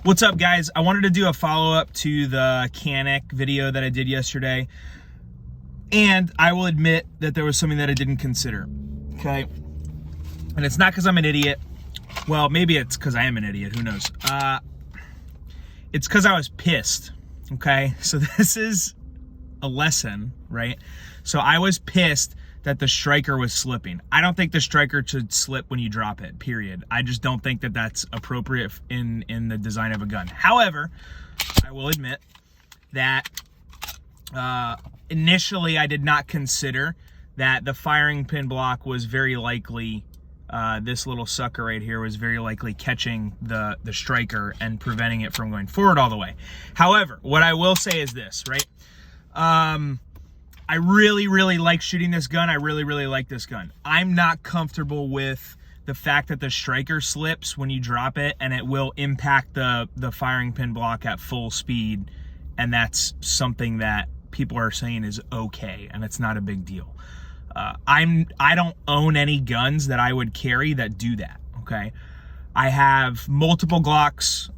What's up, guys? I wanted to do a follow-up to the Canik video that I did yesterday, and I will admit that there was something that I didn't consider, okay? And it's not because I'm an idiot. Well, maybe it's because I am an idiot, who knows? It's because I was pissed, okay? So this is a lesson, right? So I was pissed that the striker was slipping. I don't think the striker should slip when you drop it, period. I just don't think that that's appropriate in the design of a gun. However, I will admit that initially I did not consider that the firing pin block was very likely, this little sucker right here was very likely catching the striker and preventing it from going forward all the way. However, what I will say is this, right? I really like shooting this gun. I really like this gun. I'm not comfortable with the fact that the striker slips when you drop it and it will impact the firing pin block at full speed. And that's something that people are saying is okay, and it's not a big deal. I don't own any guns that I would carry that do that, okay? I have multiple Glocks.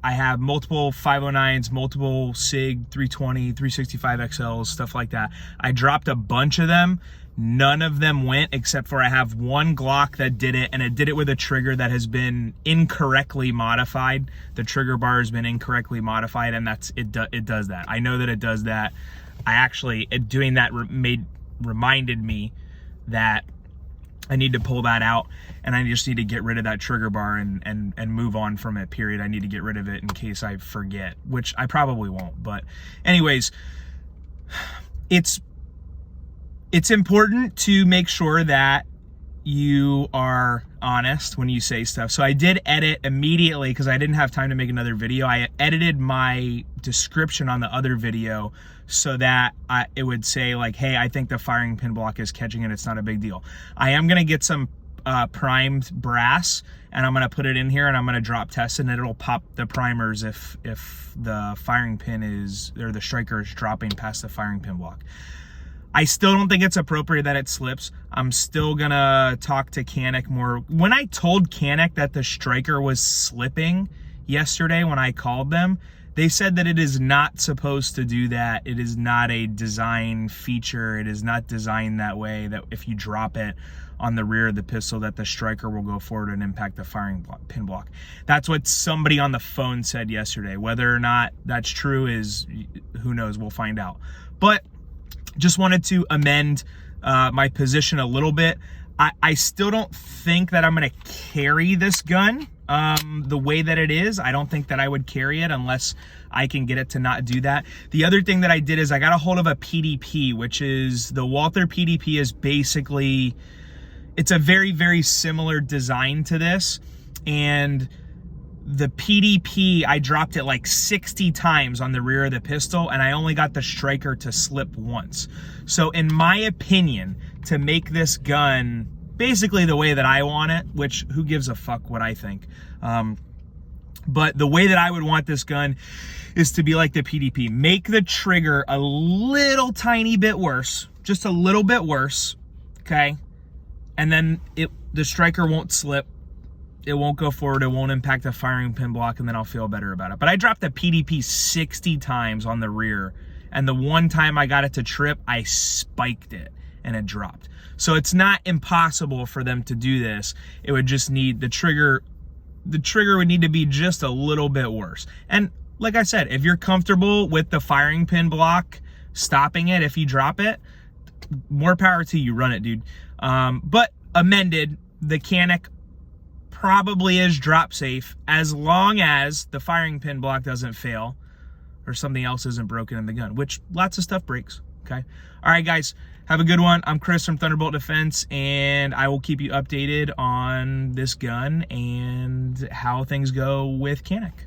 I have multiple 509s, multiple SIG 320, 365 XLs, stuff like that. I dropped a bunch of them. None of them went, except for I have one Glock that did it, and it did it with a trigger that has been incorrectly modified. The trigger bar has been incorrectly modified, and it does that. I know that it does that. Doing that reminded me that I need to pull that out, and I just need to get rid of that trigger bar and move on from it, period. I need to get rid of it in case I forget, which I probably won't. But anyways, it's important to make sure that you are honest when you say stuff. So I did edit immediately because I didn't have time to make another video. I edited my description on the other video so that it would say like, hey, I think the firing pin block is catching it. It's not a big deal. I am going to get some primed brass, and I'm going to put it in here, and I'm going to drop test it, and it'll pop the primers if the firing pin or the striker is dropping past the firing pin block. I still don't think it's appropriate that it slips. I'm still gonna talk to Canik more. When I told Canik that the striker was slipping yesterday when I called them, they said that it is not supposed to do that. It is not a design feature. It is not designed that way, that if you drop it on the rear of the pistol that the striker will go forward and impact the firing pin block. That's what somebody on the phone said yesterday. Whether or not that's true is, who knows, we'll find out. But just wanted to amend my position a little bit. I still don't think that I'm going to carry this gun the way that it is. I don't think that I would carry it unless I can get it to not do that. The other thing that I did is I got a hold of a PDP, which is the Walther PDP is basically, it's a very similar design to this. And the PDP, I dropped it like 60 times on the rear of the pistol, and I only got the striker to slip once. So in my opinion, to make this gun basically the way that I want it, which who gives a fuck what I think, but the way that I would want this gun is to be like the PDP. Make the trigger a little tiny bit worse, just a little bit worse, okay? And then the striker won't slip. It won't go forward, it won't impact the firing pin block, and then I'll feel better about it. But I dropped the PDP 60 times on the rear, and the one time I got it to trip, I spiked it, and it dropped. So it's not impossible for them to do this. It would just need the trigger would need to be just a little bit worse. And like I said, if you're comfortable with the firing pin block stopping it if you drop it, more power to you, run it, dude. But amended, the Canik probably is drop safe as long as the firing pin block doesn't fail or something else isn't broken in the gun, which lots of stuff breaks, okay? All right, guys, have a good one. I'm Chris from Thunderbolt Defense, and I will keep you updated on this gun and how things go with Canik.